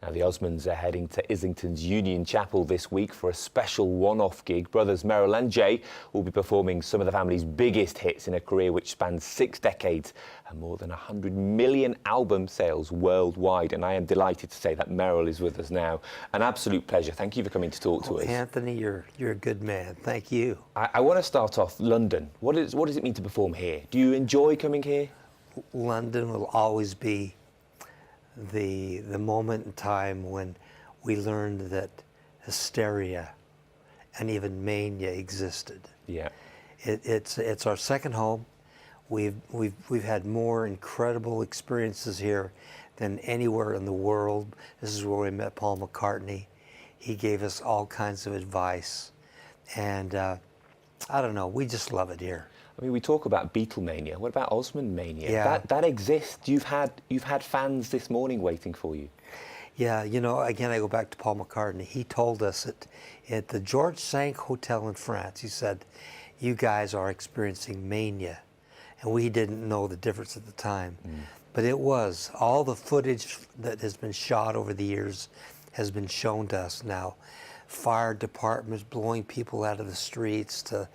Now, the Osmonds are heading to Islington's Union Chapel this week for a special one-off gig. Brothers Merrill and Jay will be performing some of the family's biggest hits in a career which spans 6 decades and more than 100 million album sales worldwide. And I am delighted to say that Merrill is with us now. An absolute pleasure. Thank you for coming to talk to us. Anthony, you're a good man. Thank you. I want to start off London. What does it mean to perform here? Do you enjoy coming here? London will always be the moment in time when we learned that hysteria and even mania existed. Yeah, it's our second home. We've had more incredible experiences here than anywhere in the world. This is where we met Paul McCartney. He gave us all kinds of advice, and I don't know, we just love it here. I mean, we talk about Beatlemania. What about Osmond mania? Yeah. That exists. You've had fans this morning waiting for you. Yeah, you know, again, I go back to Paul McCartney. He told us at the George V Hotel in France, he said, "You guys are experiencing mania." And we didn't know the difference at the time. But it was. All the footage that has been shot over the years has been shown to us now. Fire departments blowing people out of the streets, to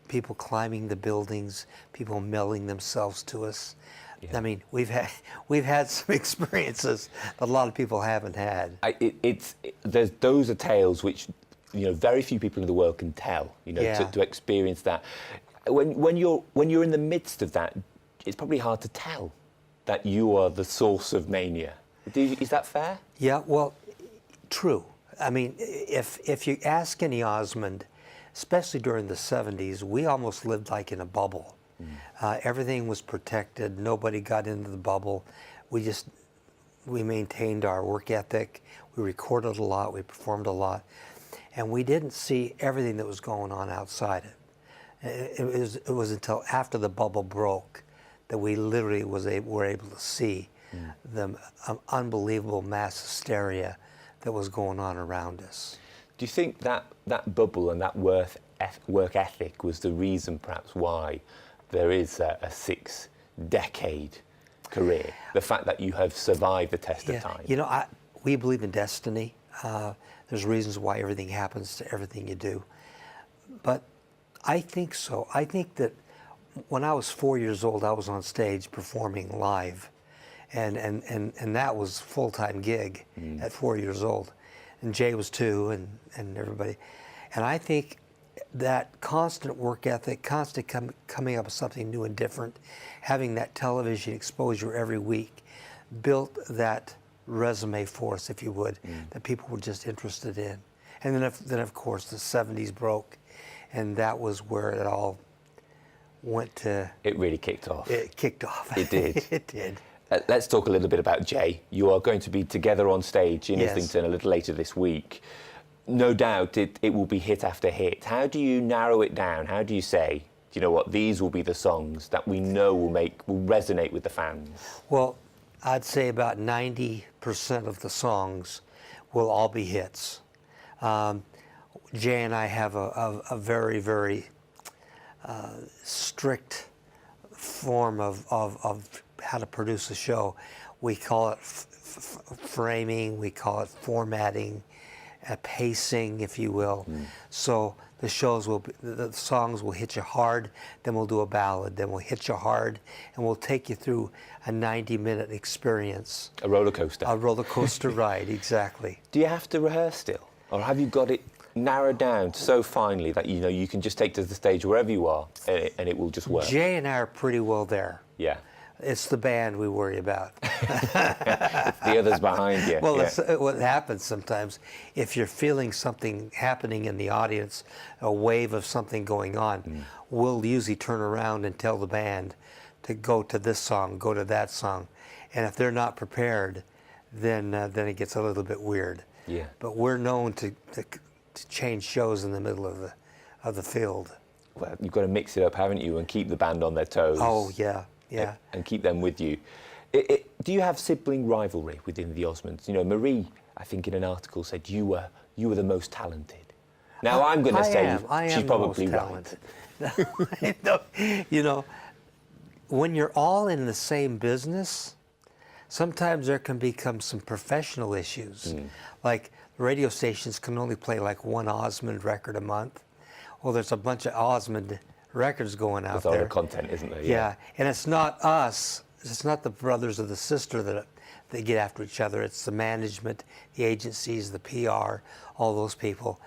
people climbing the buildings, people mailing themselves to us. Yeah. I mean, we've had some experiences that a lot of people haven't had. Those are tales which, you know, very few people in the world can tell. You know, Yeah. to experience that. When you're in the midst of that, it's probably hard to tell that you are the source of mania. Is that fair? Yeah, well, true. I mean, if you ask any Osmond, especially during the 70s, we almost lived like in a bubble. Everything was protected. Nobody got into the bubble. We maintained our work ethic. We recorded a lot. We performed a lot. And we didn't see everything that was going on outside it. It was until after the bubble broke that we literally were able to see the unbelievable mass hysteria that was going on around us. Do you think that bubble and that work ethic was the reason perhaps why there is a 6-decade career? The fact that you have survived the test of time? You know, we believe in destiny. There's reasons why everything happens to everything you do. But I think so. I think that when I was 4 years old, I was on stage performing live. And that was a full-time gig at 4 years old. And Jay was 2, and everybody. And I think that constant work ethic, constant coming up with something new and different, having that television exposure every week, built that resume for us, if you would, that people were just interested in. And then of course, the 70s broke, and that was where it all went to... It really kicked off. It kicked off. It did. It did. Let's talk a little bit about Jay. You are going to be together on stage in Yes. Islington a little later this week. No doubt it will be hit after hit. How do you narrow it down? How do you say, do you know what, these will be the songs that we know will resonate with the fans? Well, I'd say about 90% of the songs will all be hits. Jay and I have a very, very strict form of how to produce a show. We call it framing, we call it formatting, pacing, if you will. So the songs will hit you hard, then we'll do a ballad, then we'll hit you hard, and we'll take you through a 90-minute experience. A roller coaster. A roller coaster ride, exactly. Do you have to rehearse still? Or have you got it narrowed down so finely that, you know, you can just take to the stage wherever you are and it will just work? Jay and I are pretty well there. Yeah. It's the band we worry about. It's the others behind you. Well, yeah. It's what happens sometimes. If you're feeling something happening in the audience, a wave of something going on, we'll usually turn around and tell the band to go to this song, go to that song. And if they're not prepared, then it gets a little bit weird. Yeah. But we're known to change shows in the middle of the field. Well, you've got to mix it up, haven't you, and keep the band on their toes. Oh, yeah. Yeah. And keep them with you. Do you have sibling rivalry within the Osmonds? You know, Marie, I think in an article said you were the most talented. Now I'm going to say she's probably right. You know, when you're all in the same business, sometimes there can become some professional issues. Like the radio stations can only play like one Osmond record a month. Well, there's a bunch of Osmond records going out With there. other content, isn't there? Yeah, and it's not us. It's not the brothers or the sister that get after each other. It's the management, the agencies, the PR, all those people.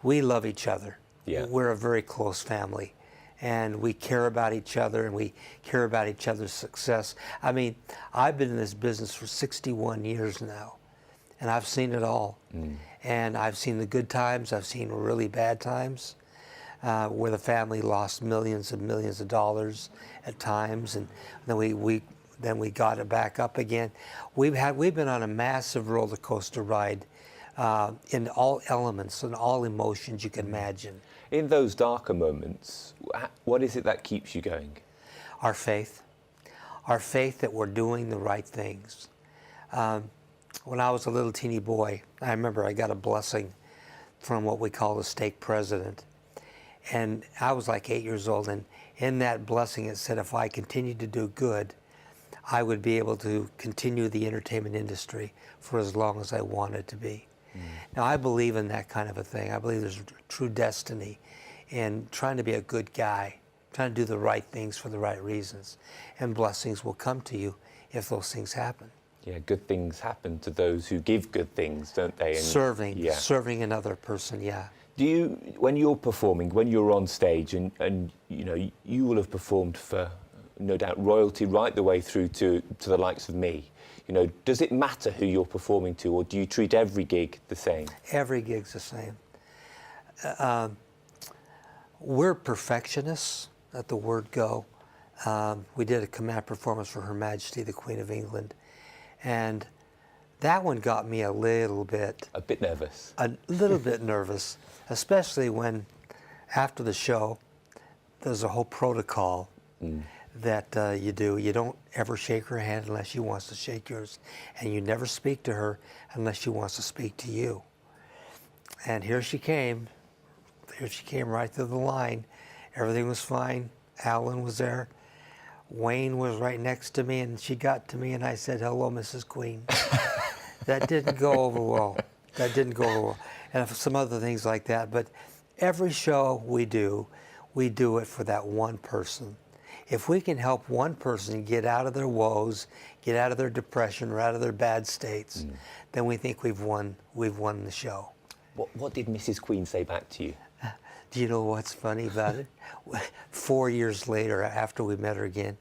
We love each other. Yeah. We're a very close family, and we care about each other, and we care about each other's success. I mean, I've been in this business for 61 years now, and I've seen it all. And I've seen the good times. I've seen really bad times. Where the family lost millions and millions of dollars at times, and then we got it back up again. We've been on a massive roller coaster ride in all elements and all emotions you can imagine. In those darker moments, what is it that keeps you going? Our faith that we're doing the right things. When I was a little teeny boy, I remember I got a blessing from what we call the stake president. And I was like 8 years old, and in that blessing it said if I continued to do good, I would be able to continue the entertainment industry for as long as I wanted to be. Now I believe in that kind of a thing. I believe there's true destiny in trying to be a good guy, trying to do the right things for the right reasons. And blessings will come to you if those things happen. Yeah, good things happen to those who give good things, don't they? And Serving another person, yeah. Do you, when you're performing, when you're on stage, and you know, you will have performed for, no doubt, royalty right the way through to the likes of me. You know, does it matter who you're performing to, or do you treat every gig the same? Every gig's the same. We're perfectionists, let the word go. We did a command performance for Her Majesty the Queen of England, and that one got me a little bit... A bit nervous. A little bit nervous, especially when, after the show, there's a whole protocol that you do. You don't ever shake her hand unless she wants to shake yours, and you never speak to her unless she wants to speak to you. And here she came right through the line. Everything was fine. Alan was there. Wayne was right next to me, and she got to me, and I said, "Hello, Mrs. Queen." That didn't go over well. And some other things like that. But every show we do it for that one person. If we can help one person get out of their woes, get out of their depression, or out of their bad states, then we think we've won the show. What did Mrs. Queen say back to you? Do you know what's funny about it? 4 years later, after we met her again,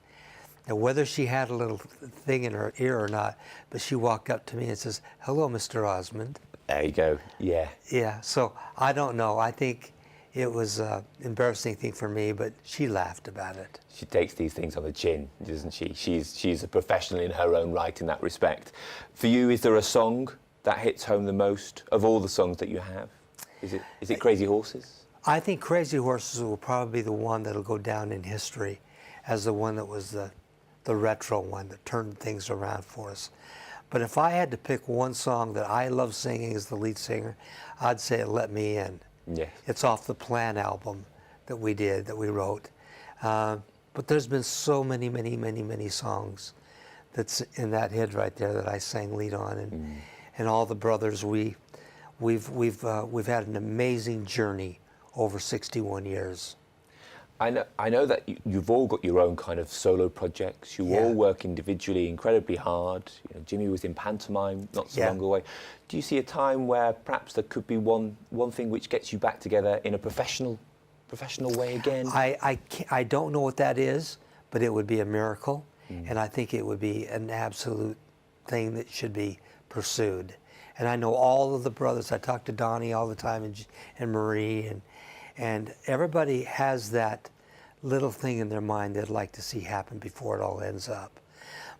now whether she had a little thing in her ear or not, but she walked up to me and says, "Hello, Mr. Osmond." There you go. Yeah. Yeah. So I don't know. I think it was an embarrassing thing for me, but she laughed about it. She takes these things on the chin, doesn't she? She's a professional in her own right in that respect. For you, is there a song that hits home the most of all the songs that you have? Is it Crazy Horses? I think Crazy Horses will probably be the one that'll go down in history as the one that was the retro one that turned things around for us. But if I had to pick one song that I love singing as the lead singer, I'd say Let Me In. Yes. It's off the Plan album that we wrote. But there's been so many songs that's in that hit right there that I sang lead on, and all the brothers. We've had an amazing journey over 61 years. I know that you've all got your own kind of solo projects. You all work individually incredibly hard. You know, Jimmy was in pantomime not so long away. Do you see a time where perhaps there could be one thing which gets you back together in a professional way again? I don't know what that is, but it would be a miracle, and I think it would be an absolute thing that should be pursued. And I know all of the brothers. I talk to Donnie all the time, and Marie, and everybody has that little thing in their mind they'd like to see happen before it all ends up.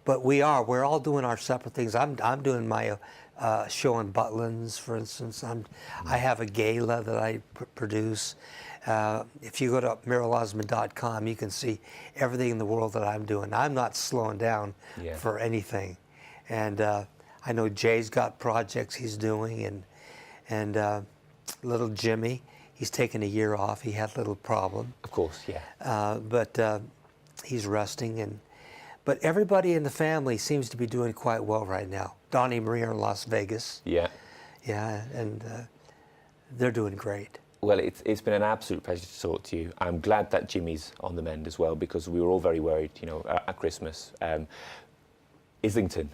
But we're all doing our separate things. I'm doing my show in Butlins, for instance. I have a gala that I produce. If you go to merrillosmond.com, you can see everything in the world that I'm doing. I'm not slowing down for anything. And I know Jay's got projects he's doing, and little Jimmy, he's taken a year off. He had a little problem. Of course, yeah. But he's resting. But everybody in the family seems to be doing quite well right now. Donnie and Maria are in Las Vegas. Yeah. Yeah, and they're doing great. Well, it's been an absolute pleasure to talk to you. I'm glad that Jimmy's on the mend as well, because we were all very worried, you know, at Christmas. Islington,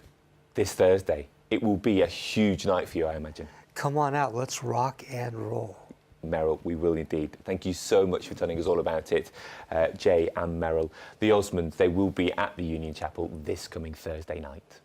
this Thursday. It will be a huge night for you, I imagine. Come on out, let's rock and roll. Merrill, we will indeed. Thank you so much for telling us all about it, Jay and Merrill. The Osmonds, they will be at the Union Chapel this coming Thursday night.